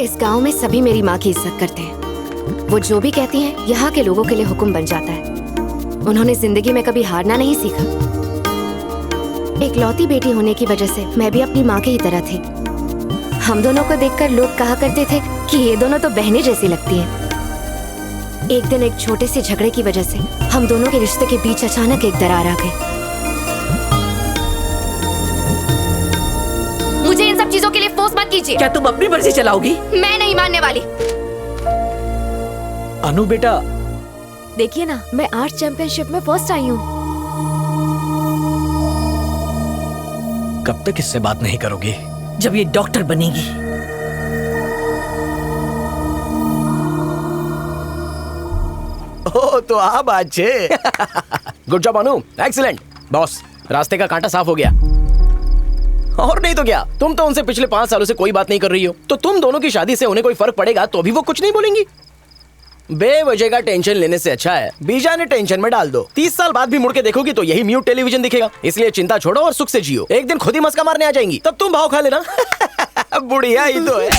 इस गांव में सभी मेरी माँ की इज्जत करते हैं। वो जो भी कहती हैं, यहाँ के लोगों के लिए हुक्म बन जाता है। उन्होंने जिंदगी में कभी हारना नहीं सीखा। एक लौती बेटी होने की वजह से मैं भी अपनी माँ की ही तरह थी। हम दोनों को देखकर लोग कहा करते थे कि ये दोनों तो बहनें जैसी लगती हैं। एक दिन एक छोटे से झगड़े की वजह से हम दोनों के रिश्ते के बीच अचानक एक दरार आ गई। मुझे इन सब चीजों के लिए फोर्स मत कीजिए। क्या तुम अपनी मर्जी चलाओगी? मैं नहीं मानने वाली। अनु बेटा, देखिए ना, मैं आर्ट चैंपियनशिप में फर्स्ट आई हूँ। कब तक इससे बात नहीं करोगी? जब ये डॉक्टर बनेगी। ओह, तो आप अच्छे। गुड जॉब अनु, एक्सीलेंट। बॉस, रास्ते का कांटा साफ हो गया। और नहीं तो क्या, तुम तो उनसे पिछले 5 सालों से कोई बात नहीं कर रही हो, तो तुम दोनों की शादी से उन्हें कोई फर्क पड़ेगा तो भी वो कुछ नहीं बोलेंगी। बेवजह का टेंशन लेने से अच्छा है बीजा ने टेंशन में डाल दो। 30 साल बाद भी मुड़ के देखोगी तो यही म्यूट टेलीविजन दिखेगा। इसलिए चिंता छोड़ो और सुख से जियो। एक दिन खुद ही मस्का मारने आ जाएंगी, तब तुम भाव खा लेना। बुढ़िया ही तो है।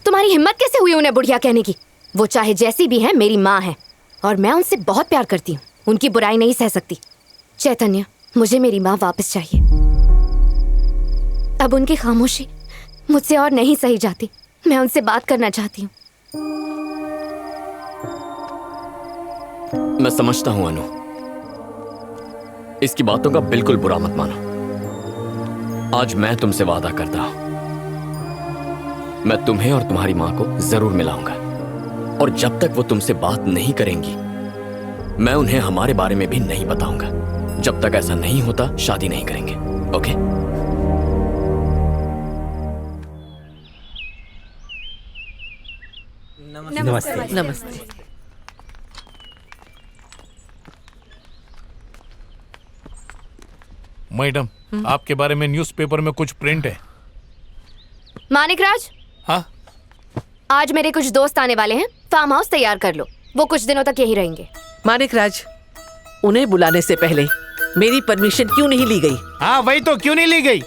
तुम्हारी हिम्मत कैसे हुई उन्हें बुढ़िया कहने की? वो चाहे जैसी भी है, मेरी माँ है और मैं उनसे बहुत प्यार करती हूँ। उनकी बुराई नहीं सह सकती। चैतन्य, मुझे मेरी माँ वापस चाहिए। अब उनकी खामोशी मुझसे और नहीं सही जाती। मैं उनसे बात करना चाहती हूँ। मैं समझता हूं अनु, इसकी बातों का बिल्कुल बुरा मत मानो। आज मैं तुमसे वादा करता हूं, मैं तुम्हें और तुम्हारी मां को जरूर मिलाऊंगा। और जब तक वो तुमसे बात नहीं करेंगी, मैं उन्हें हमारे बारे में भी नहीं बताऊंगा। जब तक ऐसा नहीं होता, शादी नहीं करेंगे। ओके? नमस्ते। नमस्ते। मैडम, आपके बारे में न्यूज़पेपर में कुछ प्रिंट है। मानिकराज, हाँ? आज मेरे कुछ दोस्त आने वाले हैं। फार्म हाउस तैयार कर लो, वो कुछ दिनों तक यहीं रहेंगे। मानिकराज, उन्हें बुलाने से पहले मेरी परमिशन क्यों नहीं ली गई? हाँ, वही तो, क्यों नहीं ली गई?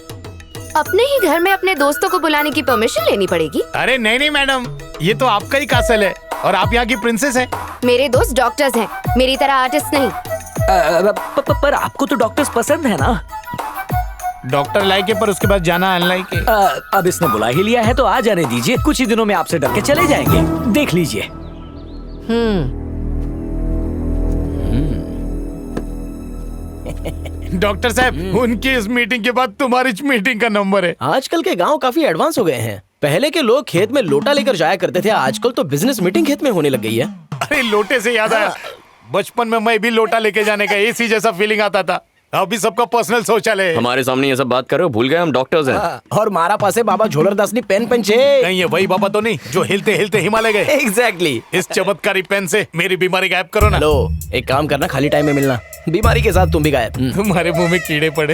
अपने ही घर में अपने दोस्तों को बुलाने की परमिशन लेनी पड़ेगी। अरे नहीं नहीं मैडम, ये तो आपका ही कासल है और आप यहाँ की प्रिंसेस है। मेरे दोस्त डॉक्टर्स हैं, मेरी तरह आर्टिस्ट नहीं। पर आपको तो डॉक्टर्स पसंद है ना? डॉक्टर लाइक है, पर उसके बाद जाना अनलाइक है। अब इसने बुला ही लिया है तो आ जाने दीजिए। कुछ ही दिनों में आपसे डर के चले जाएंगे, देख लीजिए। डॉक्टर साहब, उनकी इस मीटिंग के बाद तुम्हारी इस मीटिंग का नंबर है। आजकल के गांव काफी एडवांस हो गए हैं। पहले के लोग खेत में लोटा लेकर जाया करते थे, आजकल तो बिजनेस मीटिंग खेत में होने लग गई है। अरे लोटे से याद आया, बचपन में मैं भी लोटा लेके जाने का एसी जैसा फीलिंग आता था। अभी सबका पर्सनल शौचालय है। हमारे सामने ये सब बात कर रहे हो? भूल गए हम डॉक्टर्स हैं। और मारा पासे बाबा झोलरदास ने पेन पेन छे। नहीं, ये वही बाबा तो नहीं जो हिलते हिलते हिमालय गए। एग्जैक्टली। इस चमत्कारी पेन से मेरी बीमारी गायब करो ना। हेलो, एक काम करना, खाली टाइम में मिलना। बीमारी के साथ तुम भी गायब। तुम्हारे मुंह में कीड़े पड़े।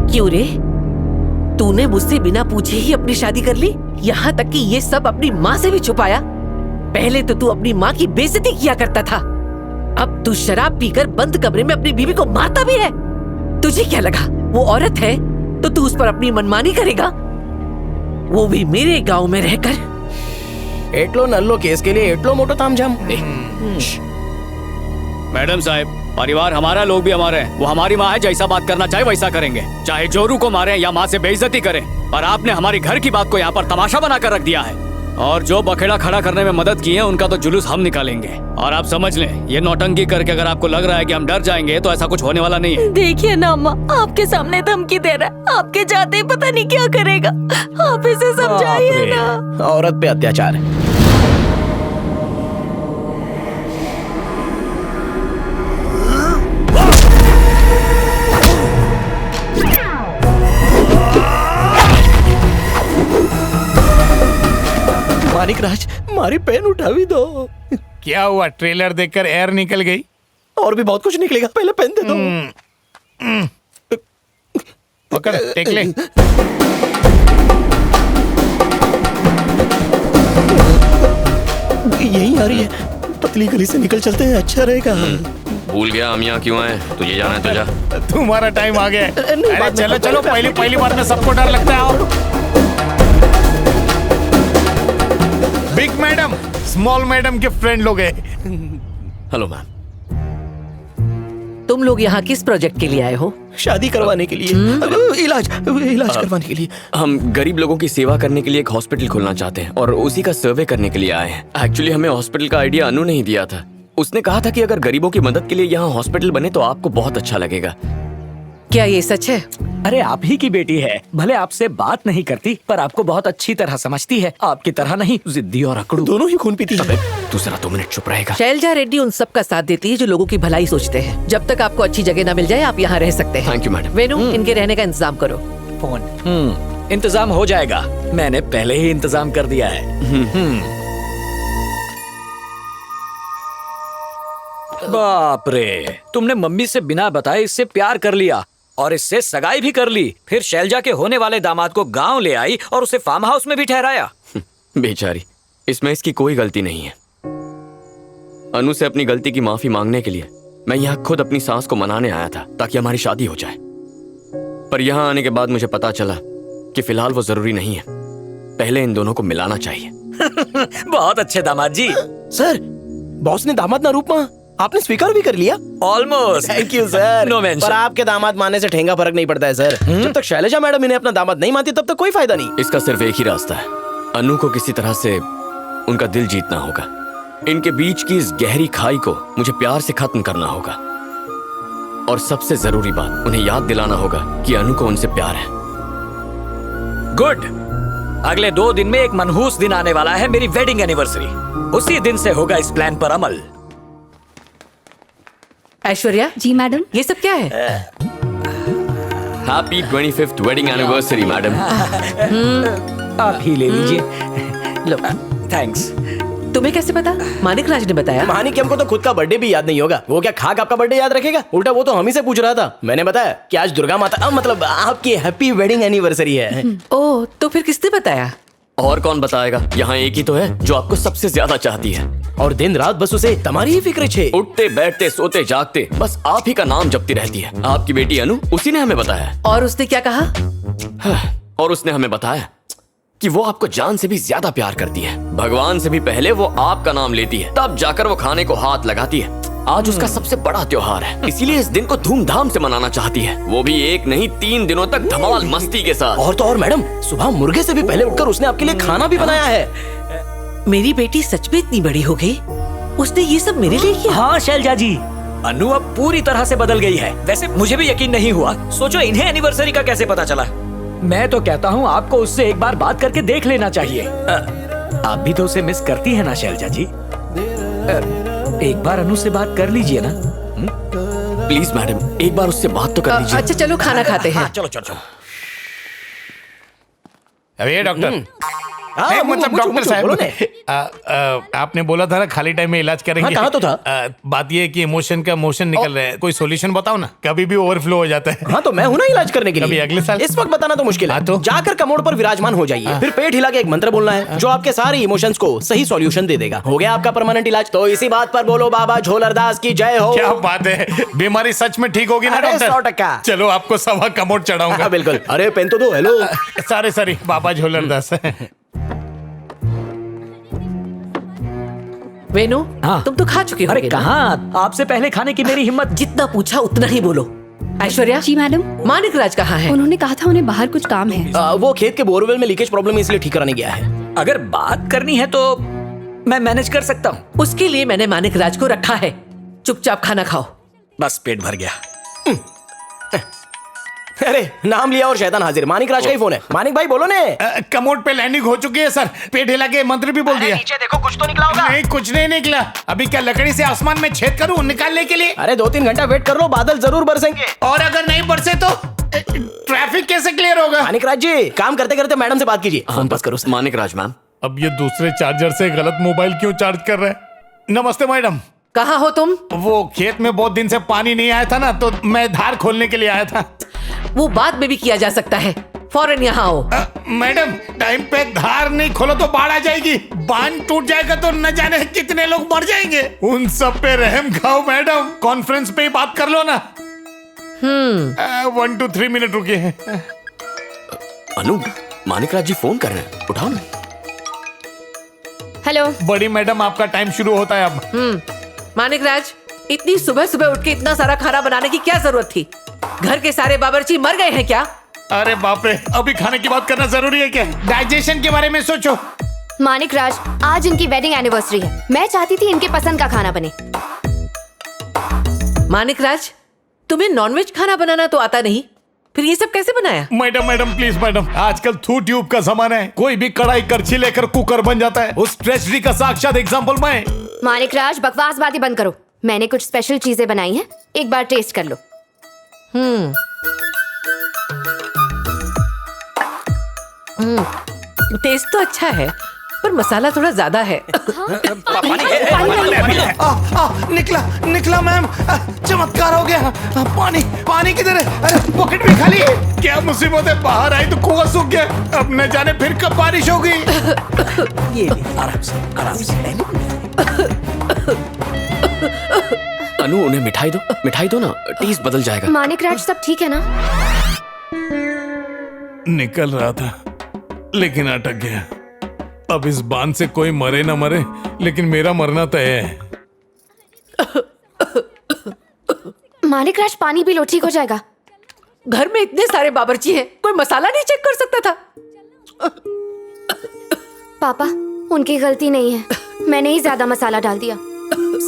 क्यों रे? तूने मुझसे बिना पूछे ही अपनी शादी कर ली? यहाँ तक कि ये सब अपनी माँ से भी छुपाया। पहले तो तू अपनी माँ की बेइज्जती किया करता था, अब तू शराब पीकर बंद कमरे में अपनी बीवी को मारता भी है। तुझे क्या लगा वो औरत है तो तू उस पर अपनी मनमानी करेगा? वो भी मेरे गांव में रहकर। एटलो नल्लो केस के लिए एटलो मोटो तामझाम। मैडम साहब, परिवार हमारा, लोग भी हमारे हैं। वो हमारी माँ है, जैसा बात करना चाहे वैसा करेंगे। चाहे जोरू को मारे या माँ से बेइज्जती करें। पर आपने हमारे घर की बात को यहाँ पर तमाशा बना कर रख दिया है। और जो बखेड़ा खड़ा करने में मदद की है, उनका तो जुलूस हम निकालेंगे। और आप समझ लें, ये नौटंकी करके अगर आपको लग रहा है कि हम डर जाएंगे, तो ऐसा कुछ होने वाला नहीं है। देखिए ना अम्मा, आपके सामने धमकी दे रहा है। आपके जाते ही पता नहीं क्या करेगा। आप इसे समझाइए ना। औरत पे अत्याचार। मानिकराज, मारी पेन उठावी दो। क्या हुआ? ट्रेलर देखकर एयर निकल गई? और भी बहुत कुछ निकलेगा, पहले पेन दे दो। पकड़, टेक ले। यही आ रही है। पतली गली से निकल चलते हैं, अच्छा रहेगा। भूल गया हम यहाँ क्यों आए? तुझे जाना है तो जा। तुम्हारा टाइम आ गया है। नहीं, अरे बात चलो नहीं, चलो, पहली बार में सबको डर लगता है। आओ। बिग मैडम स्मॉल मैडम के फ्रेंड लोग हैं। Hello ma'am. तुम लोग यहाँ किस प्रोजेक्ट के लिए आए हो? शादी करवाने के लिए, इलाज करवाने के लिए। हम गरीब लोगों की सेवा करने के लिए एक हॉस्पिटल खोलना चाहते हैं और उसी का सर्वे करने के लिए आए हैं। एक्चुअली हमें हॉस्पिटल का आइडिया अनु ने ही दिया था। उसने कहा था कि अगर गरीबों की मदद के लिए यहाँ हॉस्पिटल बने तो आपको बहुत अच्छा लगेगा। क्या ये सच है? अरे आप ही की बेटी है, भले आपसे बात नहीं करती पर आपको बहुत अच्छी तरह समझती है। आपकी तरह नहीं, जिद्दी और अकड़ू दोनों ही खून पीती है। तू जरा 2 मिनट चुप रहेगा। शैलजा रेड्डी उन सब का साथ देती है जो लोगों की भलाई सोचते हैं। जब तक आपको अच्छी जगह ना मिल जाए आप यहाँ रह सकते हैं। Thank you madam. वेनु, इनके रहने का इंतजाम करो। फोन इंतजाम हो जाएगा, मैंने पहले ही इंतजाम कर दिया है। बाप रे, तुमने मम्मी से बिना बताए इससे प्यार कर लिया और इससे सगाई भी कर ली। फिर शैलजा के होने वाले दामाद को गांव ले आई और उसे फार्म हाउस में भी ठहराया। बेचारी, इसमें इसकी कोई गलती नहीं है। अनु से अपनी गलती की माफी मांगने के लिए मैं यहाँ खुद अपनी सास को मनाने आया था ताकि हमारी शादी हो जाए। पर यहाँ आने के बाद मुझे पता चला कि फिलहाल वो जरूरी नहीं है। पहले इन दोनों को मिलाना चाहिए। बहुत अच्छे दामाद जी। सर, बॉस ने दामाद ना रूप आपने स्वीकार भी कर लिया। Almost. Thank you sir. No mention. पर आपके दामाद मानने से ठेंगा फर्क नहीं पड़ता है सर। जब तक शैलजा मैडम इन्हें अपना दामाद नहीं मानती तब तक कोई फायदा नहीं। इसका सिर्फ एक ही रास्ता है। अनु को किसी तरह से उनका दिल जीतना होगा। इनके बीच की इस गहरी खाई को मुझे प्यार से खत्म करना होगा। और सबसे जरूरी बात, उन्हें याद दिलाना होगा कि अनु को उनसे प्यार है। गुड। अगले 2 दिन में एक मनहूस दिन आने वाला है, मेरी वेडिंग एनिवर्सरी। उसी दिन से होगा इस प्लान पर अमल। ऐश्वर्या जी मैडम। ये सब क्या है? Happy 25th wedding anniversary madam. आप ही ले लीजिए। लो। थैंक्स। तुम्हें कैसे पता? मानिक राज ने बताया। मानिक हमको तो खुद का बर्थडे भी याद नहीं होगा। वो क्या खाक आपका बर्थडे याद रखेगा? उल्टा वो तो हम ही से पूछ रहा था। मैंने बताया कि आज दुर्गा माता मतलब आपकी हैप्पी वेडिंग एनिवर्सरी है। ओह, तो फिर किसने बताया? और कौन बताएगा? यहाँ एक ही तो है जो आपको सबसे ज्यादा चाहती है और दिन रात बस उसे तुम्हारी ही फिक्र छे। उठते बैठते सोते जागते बस आप ही का नाम जपती रहती है। आपकी बेटी अनु, उसी ने हमें बताया। और उसने क्या कहा? और उसने हमें बताया कि वो आपको जान से भी ज्यादा प्यार करती है। भगवान से भी पहले वो आपका नाम लेती है, तब जाकर वो खाने को हाथ लगाती है। आज उसका सबसे बड़ा त्योहार है, इसीलिए इस दिन को धूमधाम से मनाना चाहती है। वो भी 1 नहीं 3 दिनों तक धमाल मस्ती के साथ। और तो और मैडम, सुबह मुर्गे से भी पहले उठकर उसने आपके लिए खाना भी बनाया है। मेरी बेटी सच में इतनी बड़ी हो गई? उसने ये सब मेरे लिए किया? हाँ शैलजा जी, अनु अब पूरी तरह से बदल गई है। वैसे मुझे भी यकीन नहीं हुआ। सोचो इन्हें एनिवर्सरी का कैसे पता चला। मैं तो कहता हूँ आपको उससे एक बार बात करके देख लेना चाहिए। आप भी तो उसे मिस करती है ना शैलजा जी? एक बार अनु से बात कर लीजिए ना। प्लीज मैडम, एक बार उससे बात तो कर लीजिए। अच्छा चलो खाना खाते हैं। चलो चलो चलो। अब ये डॉक्टर हाँ, मतलब मुझे डॉक्टर साहब, बोलो ने। आपने बोला था ना खाली टाइम में इलाज करेंगे। हाँ, कहा तो था। बात ये है कि इमोशन का मोशन निकल रहा है। कोई सॉल्यूशन बताओ ना, कभी भी ओवरफ्लो हो जाता है। हाँ तो मैं हूँ ना इलाज करने के लिए। कभी अगले साल। इस वक्त बताना तो मुश्किल है। हाँ तो? जाकर कमोड पर विराजमान हो जाइए, फिर पेट हिला के एक मंत्र बोलना है जो आपके सारे इमोशंस को सही सॉल्यूशन दे देगा। हो गया आपका परमानेंट इलाज। तो इसी बात पर बोलो बाबा झोलरदास की जय हो। क्या बात है, बीमारी सच में ठीक होगी ना अरे, डॉक्टर? 100%। चलो आपको सवा कमोड चढ़ाऊंगा। हाँ, बिल्कुल। अरे पेन तो दो। हेलो। सॉरी बाबा झोलरदास। वेनु, हाँ। तुम तो खा चुके हो। अरे कहाँ, आपसे पहले खाने की मेरी हिम्मत। जितना पूछा उतना ही बोलो। ऐश्वर्या जी मैडम। मानिक राज कहाँ है? उन्होंने कहा था उन्हें बाहर कुछ काम है। वो खेत के बोरवेल में लीकेज प्रॉब्लम है, इसलिए ठीक कराने गया है। अगर बात करनी है तो मैं मैनेज कर सकता हूँ। उसके लिए मैंने मानिक राज को रखा है। चुपचाप खाना खाओ। बस पेट भर गया। अरे नाम लिया और शैतान हाजिर। मानिक राज का ही फोन है। मानिक भाई बोलो ने। कमोड पे लैंडिंग हो चुकी है सर। पेट हिला के मंत्र भी बोल दिया। नीचे देखो, कुछ तो निकला होगा। नहीं, कुछ नहीं निकला। अभी क्या लकड़ी से आसमान में छेद करूं निकालने के लिए? अरे 2-3 घंटा वेट कर लो, बादल जरूर बरसेंगे। और अगर नहीं बरसे तो ट्रैफिक कैसे क्लियर होगा? मानिक राज जी, काम करते करते मैडम से बात कीजिए। फोन पास करो। मानिक राज मैम। अब ये दूसरे चार्जर से गलत मोबाइल क्यों चार्ज कर रहे हैं? नमस्ते मैडम। कहाँ हो तुम? वो खेत में बहुत दिन से पानी नहीं आया था ना, तो मैं धार खोलने के लिए आया था। वो बाद में भी किया जा सकता है। फौरन यहाँ आओ। मैडम टाइम पे धार नहीं खोलो तो बाढ़ आ जाएगी, बांध टूट जाएगा तो न जाने कितने लोग मर जाएंगे। उन सब पे रहम खाओ मैडम, कॉन्फ्रेंस पे ही बात कर लो ना। 1 to 3 मिनट रुकिए। अनु, मानिकराज जी फोन कर रहे हैं, उठाओ ना। हेलो। बड़ी मैडम आपका टाइम शुरू होता है अब। मानिकराज, इतनी सुबह सुबह उठ के इतना सारा खाना बनाने की क्या जरूरत थी? घर के सारे बावर्ची मर गए हैं क्या? अरे बाप रे, अभी खाने की बात करना जरूरी है क्या? डाइजेशन के बारे में सोचो। मानिकराज, आज इनकी वेडिंग एनिवर्सरी है, मैं चाहती थी इनके पसंद का खाना बने। मानिकराज, तुम्हें नॉनवेज खाना बनाना तो आता नहीं, फिर ये सब कैसे बनाया? मैडम प्लीज मैडम, आजकल थू ट्यूब का जमाना है, कोई भी कढ़ाई करछी लेकर कुकर बन जाता है। उस ट्रेजेडी का साक्षात एग्जांपल मैं। मानिकराज, बकवास बातें बंद करो। मैंने कुछ स्पेशल चीजें बनाई हैं, एक बार टेस्ट कर लो। टेस्ट तो अच्छा है, पर मसाला थोड़ा ज्यादा है। निकला मैम, चमत्कार हो गया। पानी किधर है? अरे पॉकेट भी खाली है। क्या मुसीबत है, बाहर आई तो कुआं सूख गया, अब न जाने फिर कब बारिश होगी। ये आराम से। अनु, उन्हें मिठाई दो ना, टेस्ट बदल जाएगा। मानिकराज, सब ठीक है ना? निकल रहा था लेकिन अटक गया। अब इस बांध से कोई मरे ना मरे, लेकिन मेरा मरना तय है। मानिकराज, पानी पी लो, ठीक हो जाएगा। घर में इतने सारे बावर्ची हैं, कोई मसाला नहीं चेक कर सकता था? पापा, उनकी गलती नहीं है, मैंने ही ज्यादा मसाला डाल दिया।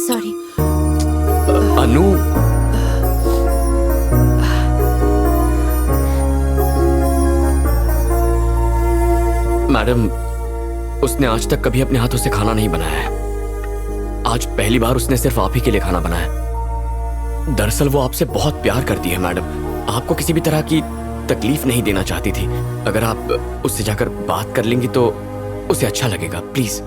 सॉरी। अनु, मैडम, उसने आज तक कभी अपने हाथों से खाना नहीं बनाया है। आज पहली बार उसने सिर्फ आप ही के लिए खाना बनाया। दरअसल वो आपसे बहुत प्यार करती है मैडम, आपको किसी भी तरह की तकलीफ नहीं देना चाहती थी। अगर आप उससे जाकर बात कर लेंगी तो उसे अच्छा लगेगा, प्लीज।